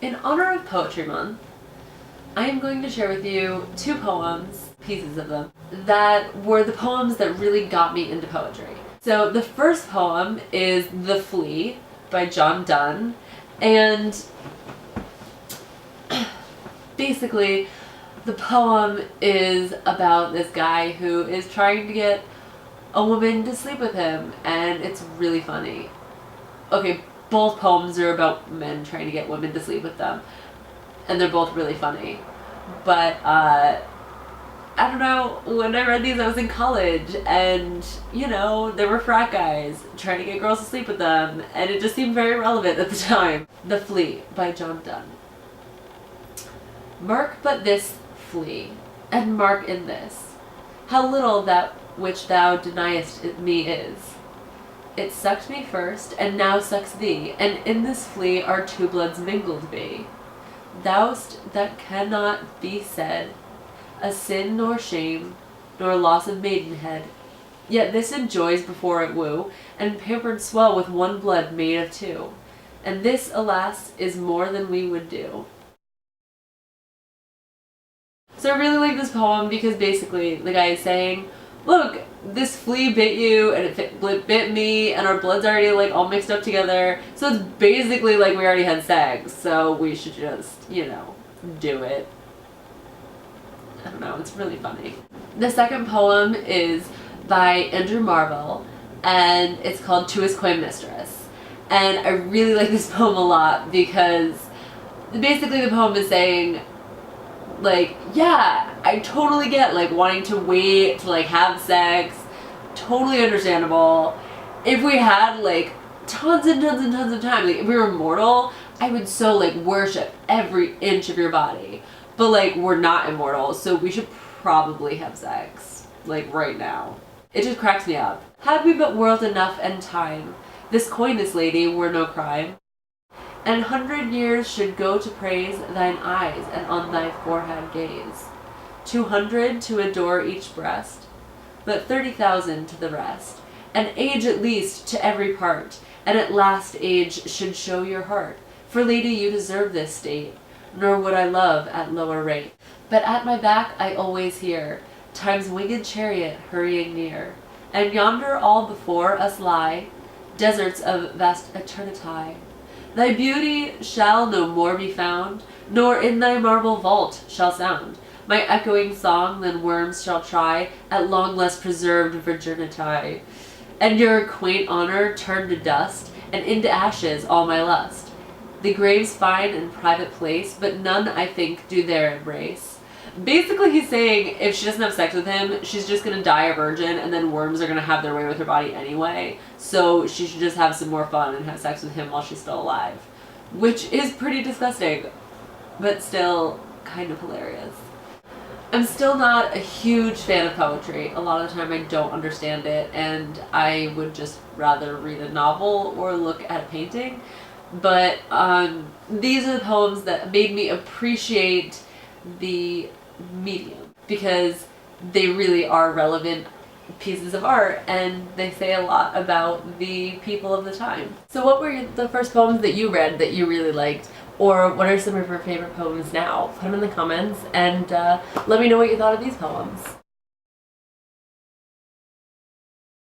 In honor of Poetry Month, I am going to share with you two poems, pieces of them, that were the poems that really got me into poetry. So the first poem is The Flea by Donne, and basically the poem is about this guy who is trying to get a woman to sleep with him, and it's really funny. Okay, both poems are about men trying to get women to sleep with them, and they're both really funny. But I don't know, when I read these I was in college, and you know, there were frat guys trying to get girls to sleep with them, and it just seemed very relevant at the time. The Flea by Donne. Mark but this flea, and mark in this, how little that which thou deniest me is. It sucked me first, and now sucks thee, and in this flea our two bloods mingled be. Thou'st that cannot be said, a sin nor shame, nor loss of maidenhead. Yet this enjoys before it woo, and pampered swell with one blood made of two. And this, alas, is more than we would do. So I really like this poem because basically the guy is saying, look, this flea bit you and it bit me and our blood's already like all mixed up together. So it's basically like we already had sex, so we should just, you know, do it. I don't know, it's really funny. The second poem is by Marvell, and it's called To His Queen Mistress. And I really like this poem a lot because basically the poem is saying, like, yeah, I totally get like wanting to wait to like have sex, totally understandable. If we had like tons and tons and tons of time, like if we were immortal, I would so like worship every inch of your body. But like we're not immortal, so we should probably have sex like right now. It just cracks me up. Had we but world enough and time, this coyness, lady, were no crime. And 100 years should go to praise thine eyes and on thy forehead gaze. 200 to adore each breast, but 30,000 to the rest. An age at least to every part, and at last age should show your heart. For lady, you deserve this state, nor would I love at lower rate. But at my back I always hear time's winged chariot hurrying near, and yonder all before us lie deserts of vast eternity. Thy beauty shall no more be found, nor in thy marble vault shall sound my echoing song than worms shall try at long less preserved virginity. And your quaint honor turn to dust, and into ashes all my lust. The grave's fine and private place, but none, I think, do there embrace. Basically he's saying if she doesn't have sex with him, she's just gonna die a virgin, and then worms are gonna have their way with her body anyway, so she should just have some more fun and have sex with him while she's still alive. Which is pretty disgusting, but still kind of hilarious. I'm still not a huge fan of poetry. A lot of the time I don't understand it, and I would just rather read a novel or look at a painting. But these are the poems that made me appreciate the medium, because they really are relevant pieces of art and they say a lot about the people of the time. So what were the first poems that you read that you really liked, or what are some of your favorite poems now? Put them in the comments and let me know what you thought of these poems.